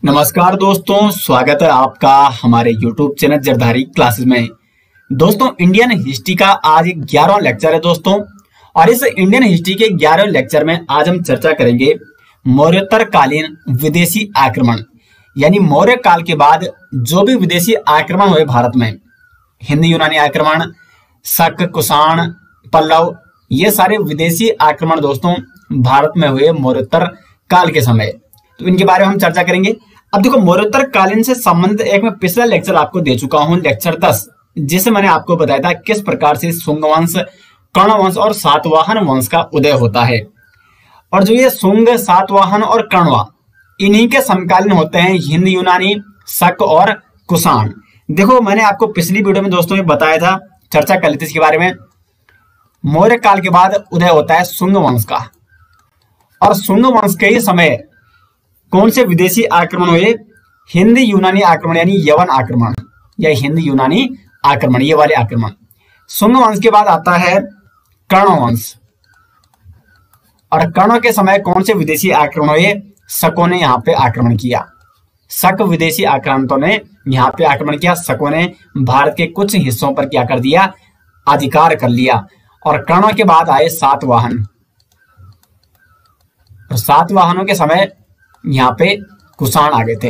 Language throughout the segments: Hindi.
नमस्कार दोस्तों, स्वागत है आपका हमारे YouTube चैनल जरधारी क्लासेस में। दोस्तों, इंडियन हिस्ट्री का आज 11वां लेक्चर है दोस्तों। और इस इंडियन हिस्ट्री के 11वें लेक्चर में आज हम चर्चा करेंगे मौर्योत्तर कालीन विदेशी आक्रमण, यानी मौर्य काल के बाद जो भी विदेशी आक्रमण हुए भारत में, हिंद यूनानी आक्रमण, शक, कुषाण, पल्लव, ये सारे विदेशी आक्रमण दोस्तों भारत में हुए मौर्योत्तर काल के समय। तो इनके बारे में हम चर्चा करेंगे। अब देखो, मौर्योत्तर कालीन से संबंधित एक मैं पिछला लेक्चर आपको दे चुका हूं, लेक्चर 10, जिसे मैंने आपको बताया था किस प्रकार से शुंग वंश, कर्ण वंश और सातवाहन वंश का उदय होता है। और जो ये शुंग, सातवाहन और कण्वा, इन्हीं के समकालीन होते हैं हिंद यूनानी, शक और कुषाण। देखो, मैंने आपको पिछली वीडियो में दोस्तों ये बताया था, चर्चा कर ली थी इसके बारे में। मौर्य काल के बाद उदय होता है शुंग वंश का, और शुंग वंश के ही समय कौन से विदेशी आक्रमण हुए? हिंद यूनानी आक्रमण, यानी यवन आक्रमण या हिंद यूनानी आक्रमण, ये वाले आक्रमण। शुंग वंश के बाद आता है कर्ण वंश, और कर्ण के समय कौन से विदेशी आक्रमण हुए? शकों ने यहाँ पे आक्रमण किया। शक विदेशी आक्रांतों ने यहाँ पे आक्रमण किया। शकों ने भारत के कुछ हिस्सों पर क्या कर दिया? अधिकार कर लिया। और कर्ण के बाद आए सातवाहन, और सातवाहनों के समय यहाँ पे कुषाण आ गए थे।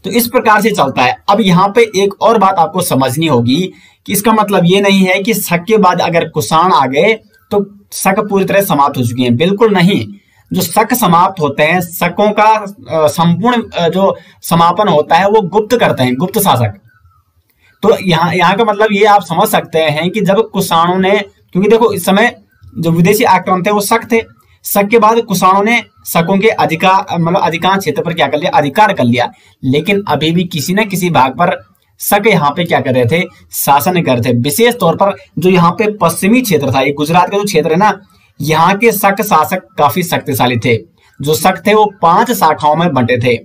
तो इस प्रकार से चलता है। अब यहाँ पे एक और बात आपको समझनी होगी कि इसका मतलब ये नहीं है कि शक के बाद अगर कुषाण आ गए तो शक पूरी तरह समाप्त हो चुकी है। बिल्कुल नहीं। जो शक समाप्त होते हैं, शकों का संपूर्ण जो समापन होता है वो गुप्त करते हैं, गुप्त शासक। तो यहाँ का मतलब ये आप समझ सकते हैं कि जब कुषाणों ने, क्योंकि देखो इस समय जो विदेशी आक्रमण थे वो शक थे, शक के बाद कुषाणों ने शकों के अधिकांश क्षेत्र पर क्या कर लिया? अधिकार कर लिया। लेकिन अभी भी किसी न किसी भाग पर शक यहाँ पे क्या कर रहे थे? शासन कर रहे थे। विशेष तौर पर जो यहाँ पे पश्चिमी क्षेत्र था, ये गुजरात का जो क्षेत्र है ना, यहाँ के शक शासक काफी शक्तिशाली थे। जो शक थे वो 5 शाखाओं में बंटे थे।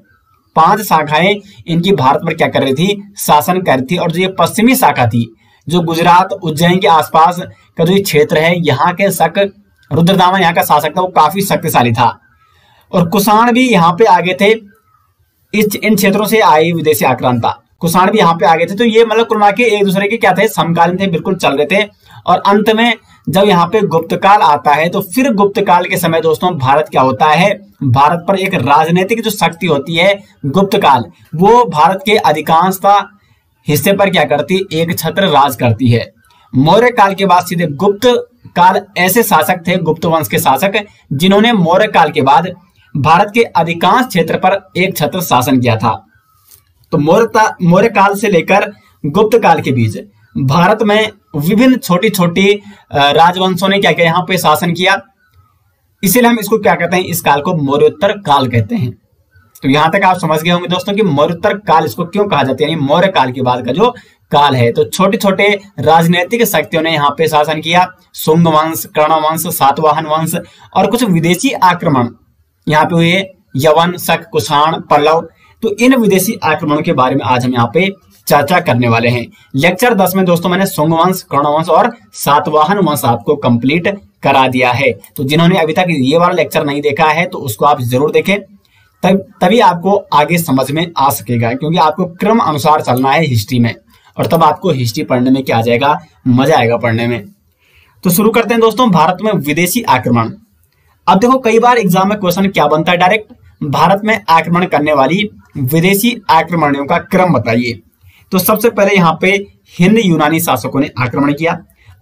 5 शाखाएं इनकी भारत पर क्या कर रही थी? शासन कर रही थी। और जो ये पश्चिमी शाखा थी, जो गुजरात, उज्जैन के आसपास का जो क्षेत्र है, यहाँ के शक, रुद्रदामन यहाँ का शासक था, वो काफी शक्तिशाली था। और कुषाण भी यहाँ पे आगे थे। इन क्षेत्रों से आए विदेशी आक्रांता कुषाण भी यहाँ पे आगे थे। तो ये मतलब कुल मिला के एक दूसरे के क्या थे? समकालीन थे, बिल्कुल चल रहे थे। और अंत में जब यहाँ पे गुप्त काल आता है, तो फिर गुप्त काल के समय दोस्तों भारत क्या होता है? भारत पर एक राजनीतिक जो शक्ति होती है गुप्त काल, वो भारत के अधिकांशता हिस्से पर क्या करती? एक छत्र राज करती है। मौर्य काल के बाद सीधे गुप्त काल ऐसे शासक थे, गुप्त वंश के शासक, जिन्होंने मौर्य काल के बाद भारत के अधिकांश क्षेत्र पर एक छत्र शासन किया था। तो मौर्य काल से लेकर गुप्त काल के बीच भारत में विभिन्न छोटी छोटी राजवंशों ने क्या किया? यहाँ पे शासन किया। इसीलिए हम इसको क्या कहते हैं? इस काल को मौर्योत्तर काल कहते हैं। तो यहां तक आप समझ गए होंगे दोस्तों कि मौर्योत्तर काल इसको क्यों कहा जाता है, यानी मौर्य काल के बाद का जो काल है। तो छोटे छोटे राजनीतिक शक्तियों ने यहाँ पे शासन किया। शुंग वंश, कर्ण वंश, सातवाहन वंश, और कुछ विदेशी आक्रमण यहाँ पे हुए, यवन, शक, कुषाण, पल्लव। तो इन विदेशी आक्रमणों के बारे में आज हम यहाँ पे चर्चा करने वाले हैं। लेक्चर 10 में दोस्तों मैंने शुंग वंश, कर्ण वंश और सातवाहन वंश आपको कंप्लीट करा दिया है। तो जिन्होंने अभी तक ये वाला लेक्चर नहीं देखा है तो उसको आप जरूर देखें, तभी आपको आगे समझ में आ सकेगा। क्योंकि आपको क्रम अनुसार चलना है हिस्ट्री में, और तब आपको हिस्ट्री पढ़ने में क्या आ जाएगा? मजा आएगा पढ़ने में। तो शुरू करते हैं दोस्तों, भारत में विदेशी आक्रमण। अब देखो, कई बार एग्जाम में क्वेश्चन क्या बनता है? डायरेक्ट भारत में आक्रमण करने वाली विदेशी आक्रमणों का क्रम बताइए। तो सबसे पहले यहाँ पे हिंद यूनानी शासकों ने आक्रमण किया,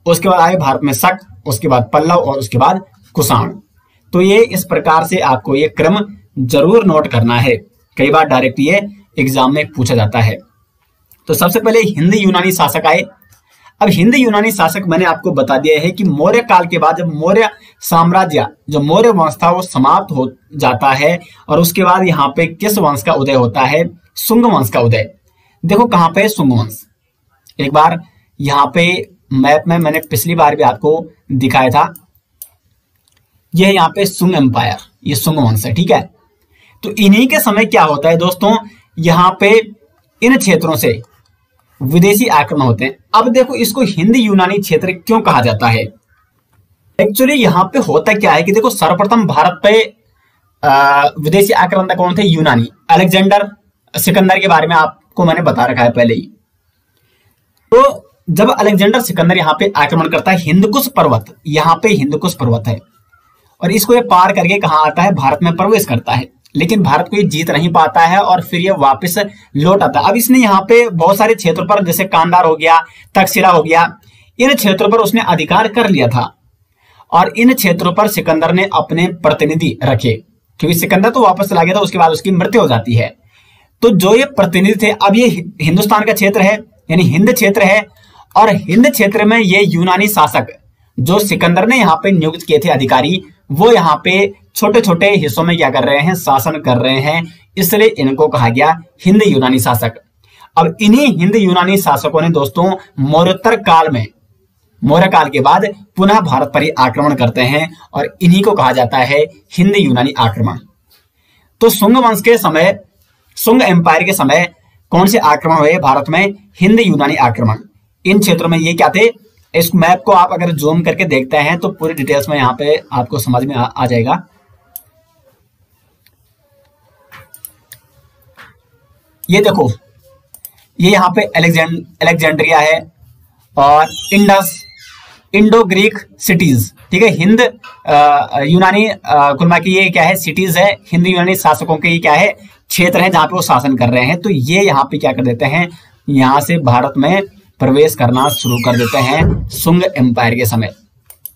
उसके बाद आए भारत में शक, उसके बाद पल्लव और उसके बाद कुषाण। तो ये इस प्रकार से आपको ये क्रम जरूर नोट करना है। कई बार डायरेक्ट ये एग्जाम में पूछा जाता है। तो सबसे पहले हिंद यूनानी शासक आए। अब हिंद यूनानी शासक मैंने आपको बता दिया है कि मौर्य काल के बाद जब मौर्य साम्राज्य, जो मौर्य वंश था, वो समाप्त हो जाता है, और उसके बाद यहाँ पे किस वंश का उदय होता है? शुंग वंश का उदय। देखो कहाँ पे शुंग वंश, एक बार यहाँ पे मैप में मैंने पिछली बार भी आपको दिखाया था। यह यहाँ पे शुंग एम्पायर, ये शुंग वंश है, ठीक है। तो इन्हीं के समय क्या होता है दोस्तों? यहाँ पे इन क्षेत्रों से विदेशी आक्रमण होते हैं। अब देखो, इसको हिंद यूनानी क्षेत्र क्यों कहा जाता है? एक्चुअली यहाँ पे होता क्या है कि देखो, सर्वप्रथम भारत पे विदेशी आक्रांता कौन थे? यूनानी। अलेक्जेंडर सिकंदर के बारे में आपको मैंने बता रखा है पहले ही। तो जब अलेक्जेंडर सिकंदर यहाँ पे आक्रमण करता है, हिंदकुश पर्वत, यहाँ पे हिंदकुश पर्वत है, और इसको ये पार करके कहाँ आता है? भारत में प्रवेश करता है। लेकिन भारत को ये जीत नहीं पाता है और फिर ये वापस लौट आता है। अब इसने यहाँ पे बहुत सारे क्षेत्रों पर, जैसे कांधार हो गया, तक्षशिला हो गया, इन क्षेत्रों पर उसने अधिकार कर लिया था, और इन क्षेत्रों पर सिकंदर ने अपने प्रतिनिधि रखे, क्योंकि सिकंदर तो वापस चला गया था, उसके बाद उसकी मृत्यु हो जाती है। तो जो ये प्रतिनिधि थे, अब ये हिंदुस्तान का क्षेत्र है, यानी हिंद क्षेत्र है, और हिंद क्षेत्र में ये यूनानी शासक जो सिकंदर ने यहाँ पे नियुक्त किए थे अधिकारी, वो यहाँ पे छोटे छोटे हिस्सों में क्या कर रहे हैं? शासन कर रहे हैं, इसलिए इनको कहा गया हिंद यूनानी शासक। अब इन्हीं हिंद यूनानी शासकों ने दोस्तों मौर्योत्तर काल में, मौर्य काल के बाद पुनः भारत पर ही आक्रमण करते हैं, और इन्हीं को कहा जाता है हिंद यूनानी आक्रमण। तो शुंग वंश के समय, शुंग एम्पायर के समय कौन से आक्रमण हुए भारत में? हिंद यूनानी आक्रमण। इन क्षेत्रों में ये क्या थे? इस मैप को आप अगर जूम करके देखते हैं तो पूरी डिटेल्स में यहाँ पे आपको समझ में आ जाएगा। ये देखो, ये यहाँ पे अलेक्जेंड्रिया है, और इंडस, इंडो ग्रीक सिटीज, ठीक है, हिंद यूनानी कुल की ये क्या है? सिटीज है, हिंद यूनानी शासकों के ये क्या है? क्षेत्र है, जहां पे वो शासन कर रहे हैं। तो ये यहाँ पे क्या कर देते हैं? यहाँ से भारत में प्रवेश करना शुरू कर देते हैं शुंग एम्पायर के समय।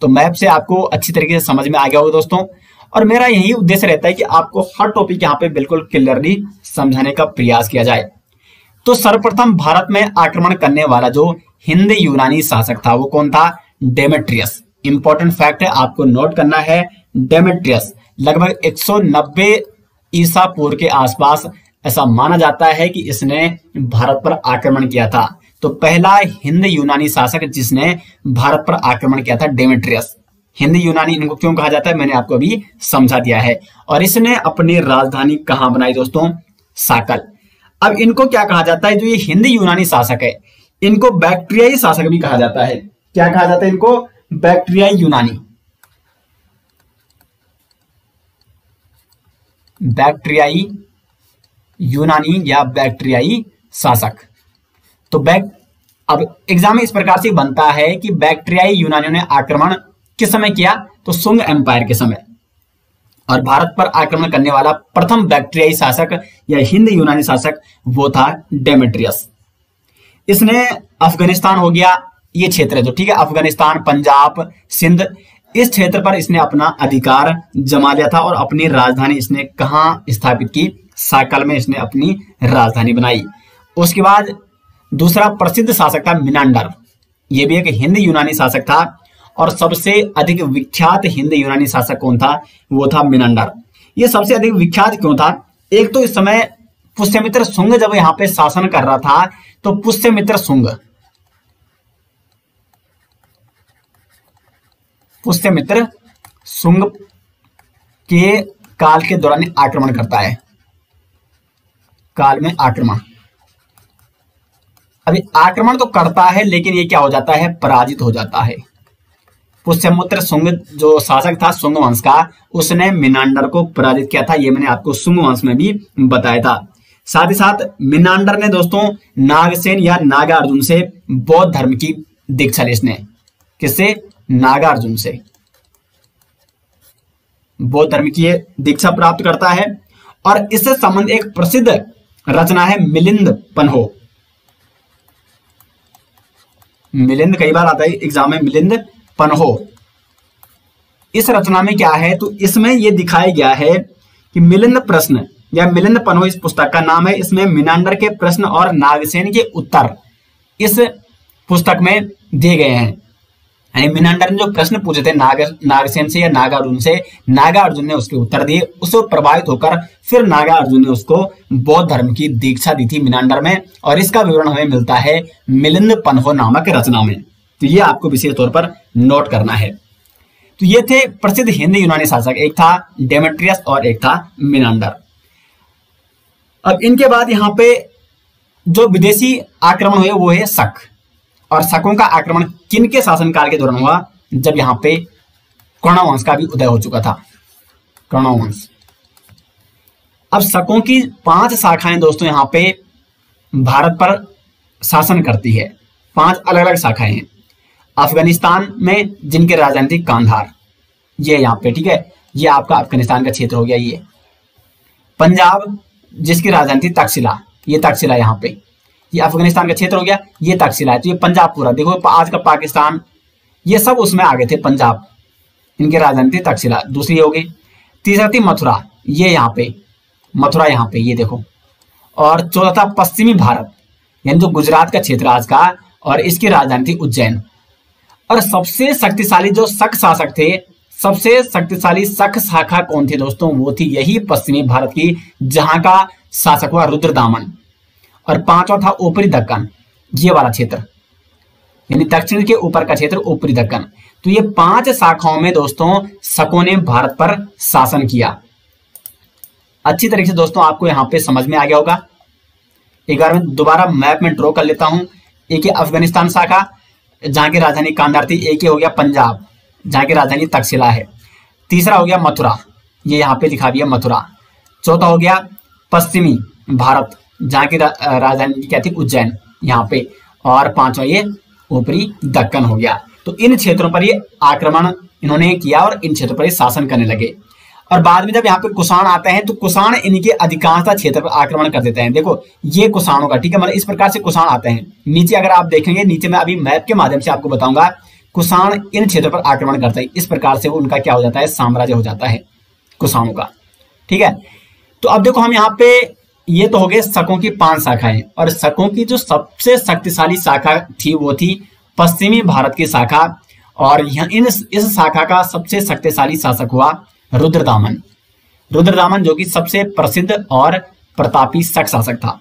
तो मैप से आपको अच्छी तरीके से समझ में आ गया होगा दोस्तों, और मेरा यही उद्देश्य रहता है कि आपको हर टॉपिक यहाँ पे बिल्कुल क्लियरली समझाने का प्रयास किया जाए। तो सर्वप्रथम भारत में आक्रमण करने वाला जो हिंद यूनानी शासक था वो कौन था? डेमेट्रियस। इंपॉर्टेंट फैक्ट है, आपको नोट करना है, डेमेट्रियस। लगभग 190 ईसा पूर्व के आसपास ऐसा माना जाता है कि इसने भारत पर आक्रमण किया था। तो पहला हिंद यूनानी शासक जिसने भारत पर आक्रमण किया था, डेमेट्रियस। हिंद यूनानी इनको क्यों कहा जाता है मैंने आपको अभी समझा दिया है। और इसने अपनी राजधानी कहां बनाई दोस्तों? साकल। अब इनको क्या कहा जाता है? जो ये हिंद यूनानी शासक है, इनको बैक्ट्रियाई शासक भी कहा जाता है। क्या कहा जाता है इनको? बैक्ट्रियाई यूनानी। बैक्ट्रियाई यूनानी या बैक्ट्रियाई शासक। तो अब एग्जाम में इस प्रकार से बनता है कि बैक्ट्रियाई यूनानियों ने आक्रमण किस समय किया? तो शुंग एम्पायर के समय। और भारत पर आक्रमण करने वाला प्रथम बैक्ट्रियाई शासक या हिंद यूनानी शासक वो था डेमेट्रियस। इसने अफगानिस्तान हो गया, ये क्षेत्र है जो, ठीक है, अफगानिस्तान, पंजाब, सिंध, इस क्षेत्र पर इसने अपना अधिकार जमा लिया था, और अपनी राजधानी इसने कहां स्थापित की? साकल में इसने अपनी राजधानी बनाई। उसके बाद दूसरा प्रसिद्ध शासक था मिनांडर। ये भी एक हिंद यूनानी शासक था, और सबसे अधिक विख्यात हिंद यूनानी शासक कौन था? वो था मिनांडर। ये सबसे अधिक विख्यात क्यों था? एक तो इस समय पुष्यमित्र शुंग जब यहाँ पे शासन कर रहा था, तो पुष्यमित्र शुंग के काल के दौरान आक्रमण करता है, काल में आक्रमण। अभी आक्रमण तो करता है, लेकिन ये क्या हो जाता है? पराजित हो जाता है। पुष्यमित्र शुंग जो शासक था शुंग वंश का, उसने मिनांडर को पराजित किया था। ये मैंने आपको शुंग वंश में भी बताया था। साथ ही साथ मिनांडर ने दोस्तों नागसेन या नागार्जुन से बौद्ध धर्म की दीक्षा ली। इसने किससे? नागार्जुन से बौद्ध धर्म की दीक्षा प्राप्त करता है। और इससे संबंध एक प्रसिद्ध रचना है मिलिंद पन्हो। मिलिंद कई बार आता है एग्जाम में, मिलिंद पन्हो। इस रचना में क्या है? तो इसमें यह दिखाया गया है कि मिलिंद प्रश्न या मिलिंद पन्हो इस पुस्तक का नाम है। इसमें मिनांडर के प्रश्न और नागसेन के उत्तर इस पुस्तक में दिए गए हैं। यानी मिनांडर ने जो प्रश्न पूछे थे नागसेन से या नागार्जुन से, नागार्जुन ने उसके उत्तर दिए। उससे प्रभावित होकर फिर नागार्जुन ने उसको बौद्ध धर्म की दीक्षा दी थी मिनांडर में, और इसका विवरण हमें मिलता है मिलिंद पन्हो नामक रचना में। तो ये आपको विशेष तौर पर नोट करना है। तो ये थे प्रसिद्ध हिंद यूनानी शासक, एक था डेमेट्रियस और एक था मिनांडर। अब इनके बाद यहाँ पे जो विदेशी आक्रमण हुए वो है शक। और शकों का आक्रमण किनके शासनकाल के दौरान हुआ? जब यहाँ पे कर्ण वंश का भी उदय हो चुका था। कर्ण वंश, अब शकों की 5 शाखाएं दोस्तों यहाँ पे भारत पर शासन करती है। 5 अलग अलग शाखाएं हैं। अफगानिस्तान में जिनके राजधानी कांधार, ये यहाँ पे, ठीक है, ये आपका अफगानिस्तान का क्षेत्र हो गया। ये पंजाब जिसकी राजधानी तक्षशिला, ये तक्षशिला यहाँ पे, ये अफगानिस्तान का क्षेत्र हो गया, ये तक्षशिला है। तो ये पंजाब पूरा देखो, आज का पाकिस्तान, ये सब उसमें आ गए थे। पंजाब, इनकी राजधानी तक्षशिला, दूसरी हो गई। तीसरा थी मथुरा, ये यहाँ पे मथुरा, यहाँ पे ये देखो। और चौथा था पश्चिमी भारत, यानी जो गुजरात का क्षेत्र आज का, और इसकी राजधानी थी उज्जैन। और सबसे शक्तिशाली जो शक शासक थे, सबसे शक्तिशाली शक शाखा कौन थी दोस्तों? वो थी यही पश्चिमी भारत की, जहां का शासक हुआ रुद्रदामन। और 5वां था ऊपरी दक्कन, ये वाला क्षेत्र, यानी दक्षिण के ऊपर का क्षेत्र ऊपरी दक्कन। तो ये 5 शाखाओं में दोस्तों शकों ने भारत पर शासन किया। अच्छी तरीके से दोस्तों आपको यहाँ पे समझ में आ गया होगा। एक बार मैं दोबारा मैप में ड्रॉ कर लेता हूं। एक अफगानिस्तान शाखा, जहां की राजधानी कांधार थी। एक हो गया पंजाब, जहां की राजधानी तक्षशिला है। तीसरा हो गया मथुरा, ये यहाँ पे दिखा दिया मथुरा। चौथा हो गया पश्चिमी भारत, जहां की राजधानी क्या थी? उज्जैन, यहाँ पे। और 5वां ये ऊपरी दक्कन हो गया। तो इन क्षेत्रों पर ये आक्रमण इन्होंने किया और इन क्षेत्रों पर ये शासन करने लगे। और बाद में जब यहाँ पे कुषाण आते हैं, तो कुषाण इनके अधिकांश क्षेत्र पर आक्रमण कर देते हैं। देखो ये कुषाणों का, ठीक है, मतलब इस प्रकार से कुषाण आते हैं। नीचे अगर आप देखेंगे, नीचे मैं अभी मैप के माध्यम से आपको बताऊंगा, कुषाण इन क्षेत्रों पर आक्रमण करते हैं। इस प्रकार से वो उनका क्या हो जाता है? साम्राज्य हो जाता है कुषाणों का, ठीक है। तो अब देखो हम यहाँ पे, ये तो हो गए शकों की 5 शाखाएं। और शकों की जो सबसे शक्तिशाली शाखा थी वो थी पश्चिमी भारत की शाखा। और इस शाखा का सबसे शक्तिशाली शासक हुआ रुद्रदामन। रुद्रदामन जो कि सबसे प्रसिद्ध और प्रतापी शक शासक था।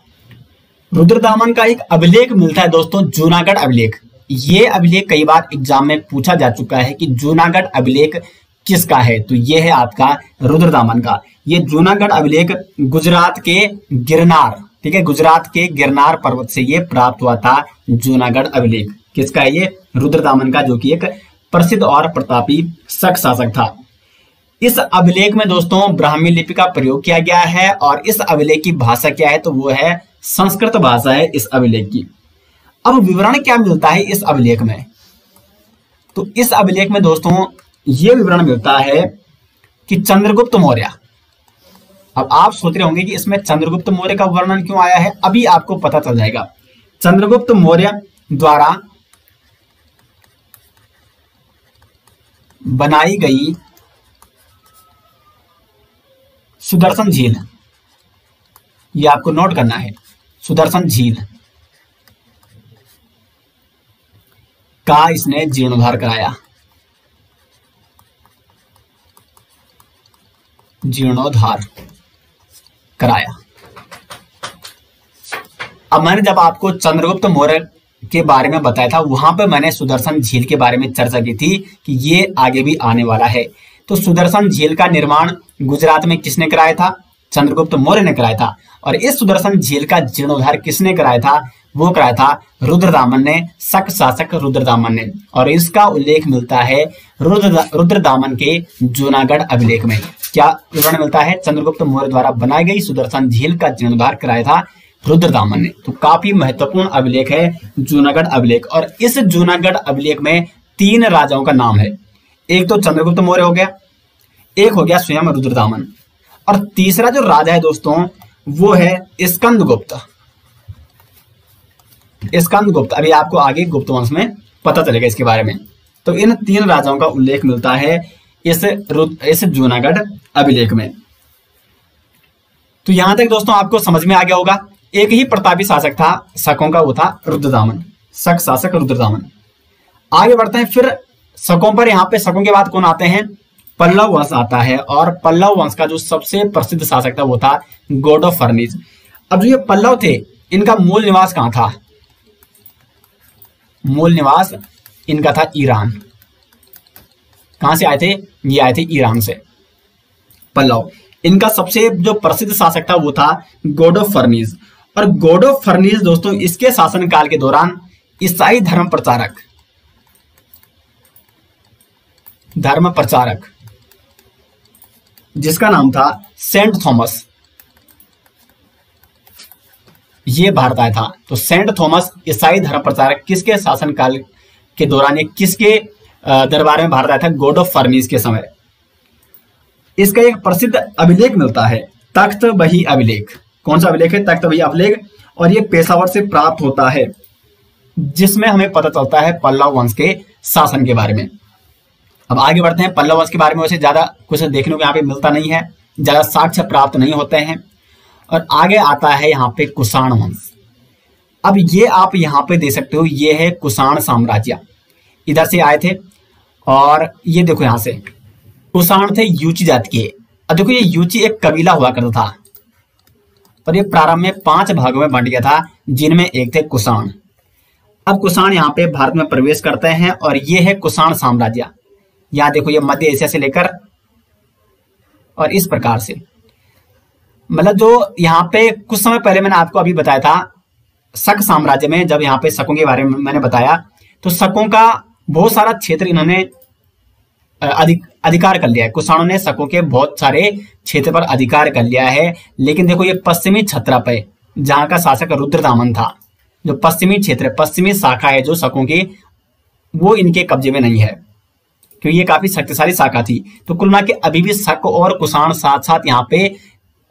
रुद्रदामन का एक अभिलेख मिलता है दोस्तों, जूनागढ़ अभिलेख। ये अभिलेख कई बार एग्जाम में पूछा जा चुका है कि जूनागढ़ अभिलेख किसका है? तो ये है आपका रुद्रदामन का। ये जूनागढ़ अभिलेख गुजरात के गिरनार, ठीक है, गुजरात के गिरनार पर्वत से ये प्राप्त हुआ था। जूनागढ़ अभिलेख किसका है? ये रुद्रदामन का, जो कि एक प्रसिद्ध और प्रतापी शक शासक था। इस अभिलेख में दोस्तों ब्राह्मी लिपि का प्रयोग किया गया है। और इस अभिलेख की भाषा क्या है? तो वो है संस्कृत भाषा है इस अभिलेख की। अब विवरण क्या मिलता है इस अभिलेख में? तो इस अभिलेख में दोस्तों ये विवरण मिलता है कि चंद्रगुप्त मौर्य, अब आप सोच रहे होंगे कि इसमें चंद्रगुप्त मौर्य का वर्णन क्यों आया है, अभी आपको पता चल जाएगा। चंद्रगुप्त मौर्य द्वारा बनाई गई सुदर्शन झील, ये आपको नोट करना है, सुदर्शन झील का इसने जीर्णोद्धार कराया। जीर्णोद्धार कराया। अब मैंने जब आपको चंद्रगुप्त मौर्य के बारे में बताया था, वहां पर मैंने सुदर्शन झील के बारे में चर्चा की थी कि ये आगे भी आने वाला है। तो सुदर्शन झील का निर्माण गुजरात में किसने कराया था? चंद्रगुप्त मौर्य ने कराया था। और इस सुदर्शन झील का जीर्णोद्धार किसने कराया था? वो कराया था रुद्रदामन ने, शक शासक रुद्रदामन ने। और इसका उल्लेख मिलता है रुद्रदामन के जूनागढ़ अभिलेख में। क्या विवरण मिलता है? चंद्रगुप्त मौर्य द्वारा बनाई गई सुदर्शन झील का जीर्णोद्धार कराया था रुद्रदामन ने। तो काफी महत्वपूर्ण अभिलेख है जूनागढ़ अभिलेख। और इस जूनागढ़ अभिलेख में 3 राजाओं का नाम है। एक तो चंद्रगुप्त मौर्य हो गया, एक हो गया स्वयं रुद्रदामन, और तीसरा जो राजा है दोस्तों वो है स्कंदगुप्त। स्कंदगुप्त, अभी आपको आगे गुप्त वंश में पता चलेगा इसके बारे में। तो इन 3 राजाओं का उल्लेख मिलता है इस जूनागढ़ अभिलेख में। तो यहां तक दोस्तों आपको समझ में आ गया होगा। एक ही प्रतापी शासक था शकों का, वो था रुद्रदामन, शक शासक रुद्रदामन। आगे बढ़ते हैं फिर शकों पर। यहाँ पे शकों के बाद कौन आते हैं? पल्लव वंश आता है। और पल्लव वंश का जो सबसे प्रसिद्ध शासक था वो था गॉड ऑफ फर्निस। अब जो ये पल्लव थे, इनका मूल निवास कहां था? मूल निवास इनका था ईरान। कहां से आए थे? ये आए थे ईरान से पल्लव। इनका सबसे जो प्रसिद्ध शासक था वो था गॉड ऑफ फर्निस। और गॉड ऑफ फर्निस दोस्तों इसके शासनकाल के दौरान ईसाई धर्म प्रचारक जिसका नाम था सेंट थॉमस, ये भारत आया था। तो सेंट थॉमस ईसाई धर्म प्रचारक किसके शासनकाल के दौरान, ये किसके दरबार में भारत आया था? गॉड ऑफ फर्निस के समय। इसका एक प्रसिद्ध अभिलेख मिलता है, तख्त बही अभिलेख। कौन सा अभिलेख है? तख्त बही अभिलेख। और ये पेशावर से प्राप्त होता है, जिसमें हमें पता चलता है पल्लव वंश के शासन के बारे में। अब आगे बढ़ते हैं। पल्लव वंश के बारे में वैसे ज्यादा कुछ देखने को यहाँ पे मिलता नहीं है, ज्यादा साक्ष्य प्राप्त नहीं होते हैं। और आगे आता है यहाँ पे कुषाण वंश। अब ये आप यहाँ पे देख सकते हो, ये है कुषाण साम्राज्य, इधर से आए थे। और ये देखो यहाँ से कुषाण थे यूची जाति के। अब देखो ये यूची एक कबीला हुआ करता था, और ये प्रारंभ में 5 भागों में बंट गया था, जिनमें एक थे कुषाण। अब कुषाण यहाँ पे भारत में प्रवेश करते हैं, और ये है कुषाण साम्राज्य। यहाँ देखो ये मध्य एशिया से लेकर और इस प्रकार से, मतलब जो यहाँ पे कुछ समय पहले मैंने आपको अभी बताया था शक साम्राज्य में, जब यहाँ पे शकों के बारे में मैंने बताया, तो शकों का बहुत सारा क्षेत्र इन्होंने अधिकार कर लिया है। कुषाणों ने शकों के बहुत सारे क्षेत्र पर अधिकार कर लिया है। लेकिन देखो ये पश्चिमी क्षत्रप है, जहां का शासक रुद्रदामन था। जो पश्चिमी क्षेत्र, पश्चिमी शाखा है जो शकों की, वो इनके कब्जे में नहीं है, क्योंकि ये काफी शक्तिशाली शाखा थी। तो कुल मिला के अभी भी शक और कुषाण साथ साथ यहाँ पे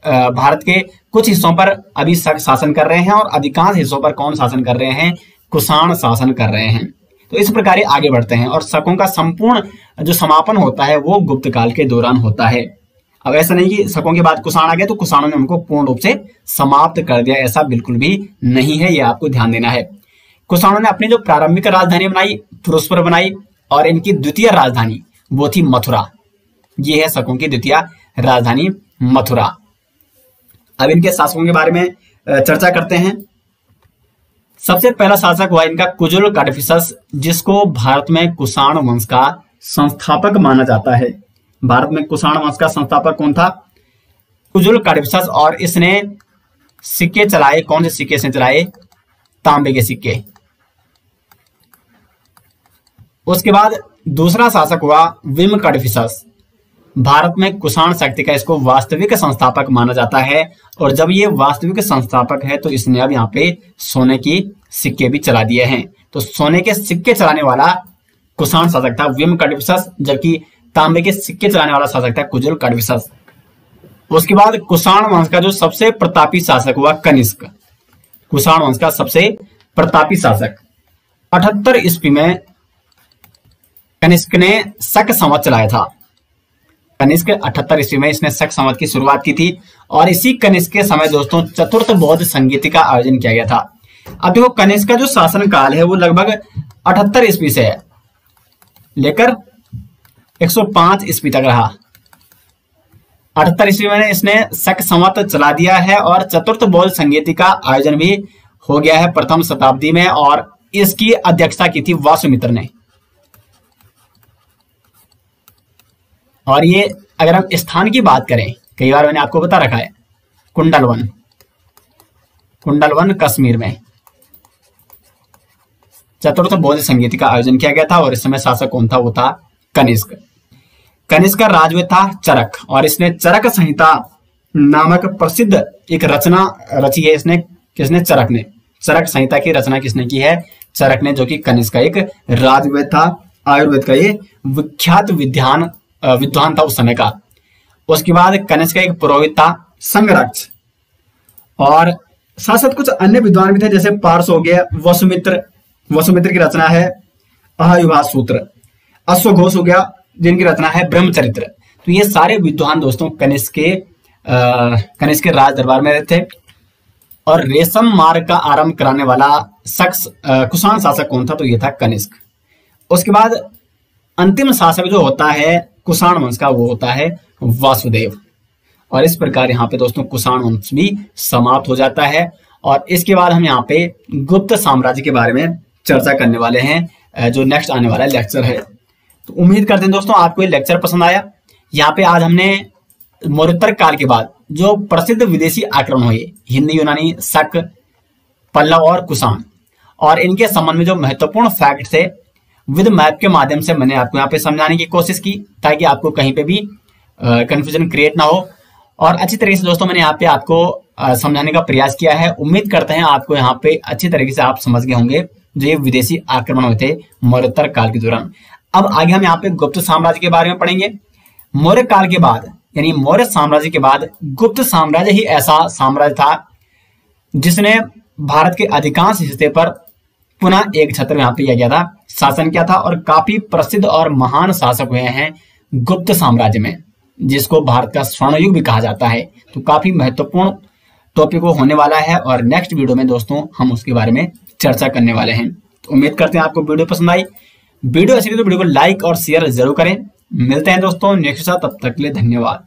भारत के कुछ हिस्सों पर अभी शक शासन कर रहे हैं, और अधिकांश हिस्सों पर कौन शासन कर रहे हैं? कुषाण शासन कर रहे हैं। तो इस प्रकार आगे बढ़ते हैं, और शकों का संपूर्ण जो समापन होता है वो गुप्त काल के दौरान होता है। अब ऐसा नहीं कि शकों के बाद कुषाण आ गया तो कुषाणों ने उनको पूर्ण रूप से समाप्त कर दिया, ऐसा बिल्कुल भी नहीं है, ये आपको ध्यान देना है। कुषाणों ने अपनी जो प्रारंभिक राजधानी बनाई, फिरोजपुर बनाई, और इनकी द्वितीय राजधानी वो थी मथुरा। ये है शकों की द्वितीय राजधानी मथुरा। अब इनके शासकों के बारे में चर्चा करते हैं। सबसे पहला शासक हुआ इनका कुजुल काडफिसस, जिसको भारत में कुषाण वंश का संस्थापक माना जाता है। भारत में कुषाण वंश का संस्थापक कौन था? कुजुल काडफिसस। और इसने सिक्के चलाए। कौन से सिक्के इसने चलाए? तांबे के सिक्के। उसके बाद दूसरा शासक हुआ विम काडफिसस। भारत में कुषाण शक्ति का इसको वास्तविक संस्थापक माना जाता है। और जब ये वास्तविक संस्थापक है तो इसने अब यहाँ पे सोने की सिक्के भी चला दिए हैं। तो सोने के सिक्के चलाने वाला कुषाण शासक था विम काडफिसस, जबकि तांबे के सिक्के चलाने वाला शासक था कुजुल काडफिसस। उसके बाद कुषाण वंश का जो सबसे प्रतापी शासक हुआ कनिष्क। कुषाण वंश का सबसे प्रतापी शासक 78 ईस्वी में कनिष्क ने शक संवत चलाया था। कनिष्क 78 ईस्वी में इसने शक संवत की शुरुआत की थी। और इसी कनिष्क के समय दोस्तों चतुर्थ बौद्ध संगीति का आयोजन किया गया था। अब देखो कनिष्क का जो शासन काल है वो लगभग 78 ईस्वी से लेकर 105 ईस्वी तक रहा। 78 ईस्वी में इसने शक संवत चला दिया है, और चतुर्थ बौद्ध संगीति का आयोजन भी हो गया है प्रथम शताब्दी में, और इसकी अध्यक्षता की थी वासुमित्र ने। और ये अगर हम स्थान की बात करें, कई बार मैंने आपको बता रखा है, कुंडलवन, कुंडलवन कश्मीर में चतुर्थ बौद्ध संगीति का आयोजन किया गया था। और इस समय शासक कौन था? वो था कनिष्क। कनिष्क का राजवंश था चरक, और इसने चरक संहिता नामक प्रसिद्ध एक रचना रची है। इसने किसने? चरक ने। चरक संहिता की रचना किसने की है? चरक ने, जो कि कनिष्क का एक राजवंश था। आयुर्वेद का ये विख्यात विद्वान था उस समय का। उसके बाद कनिष्क का एक पुरोहित था संगरक्ष, और साथ साथ कुछ अन्य विद्वान भी थे, जैसे पार्स हो गया, वसुमित्र की रचना है अहयुवा सूत्र, अश्वघोष हो गया जिनकी रचना है ब्रह्मचरित्र। तो ये सारे विद्वान दोस्तों कनिष्क के राज दरबार में रहते थे। और रेशम मार्ग का आरंभ कराने वाला शख्स कुषाण शासक कौन था? तो ये था कनिष्क। उसके बाद अंतिम शासक जो होता है कुषाण वंश का वो होता है वासुदेव। और इस प्रकार यहाँ पे दोस्तों कुषाण वंश भी समाप्त हो जाता है। और इसके बाद हम यहाँ पे गुप्त साम्राज्य के बारे में चर्चा करने वाले हैं, जो नेक्स्ट आने वाला लेक्चर है। तो उम्मीद करते हैं दोस्तों आपको ये लेक्चर पसंद आया। यहाँ पे आज हमने मौर्योत्तर काल के बाद जो प्रसिद्ध विदेशी आक्रमण हुए, हिंदी, यूनानी, शक, पल्लव और कुषाण, और इनके संबंध में जो महत्वपूर्ण फैक्ट थे विद मैप के माध्यम से मैंने आपको यहाँ पे समझाने की कोशिश की, ताकि आपको कहीं पे भी कंफ्यूजन क्रिएट ना हो। और अच्छी तरीके से दोस्तों मैंने यहाँ पे आपको समझाने का प्रयास किया है। उम्मीद करते हैं आपको यहाँ पे अच्छी तरीके से आप समझ गए होंगे जो ये विदेशी आक्रमण हुए थे मौर्योत्तर काल के दौरान। अब आगे हम यहाँ पे गुप्त साम्राज्य के बारे में पढ़ेंगे। मौर्य काल के बाद यानी मौर्य साम्राज्य के बाद गुप्त साम्राज्य ही ऐसा साम्राज्य था जिसने भारत के अधिकांश हिस्से पर पुनः एक छत्र यहाँ पे किया था, शासन किया था, और काफी प्रसिद्ध और महान शासक हुए हैं गुप्त साम्राज्य में, जिसको भारत का स्वर्ण युग भी कहा जाता है। तो काफी महत्वपूर्ण टॉपिक होने वाला है और नेक्स्ट वीडियो में दोस्तों हम उसके बारे में चर्चा करने वाले हैं। तो उम्मीद करते हैं आपको वीडियो पसंद आई। वीडियो अच्छी लगी तो वीडियो को लाइक और शेयर जरूर करें। मिलते हैं दोस्तों नेक्स्ट साथ, तब तक के लिए धन्यवाद।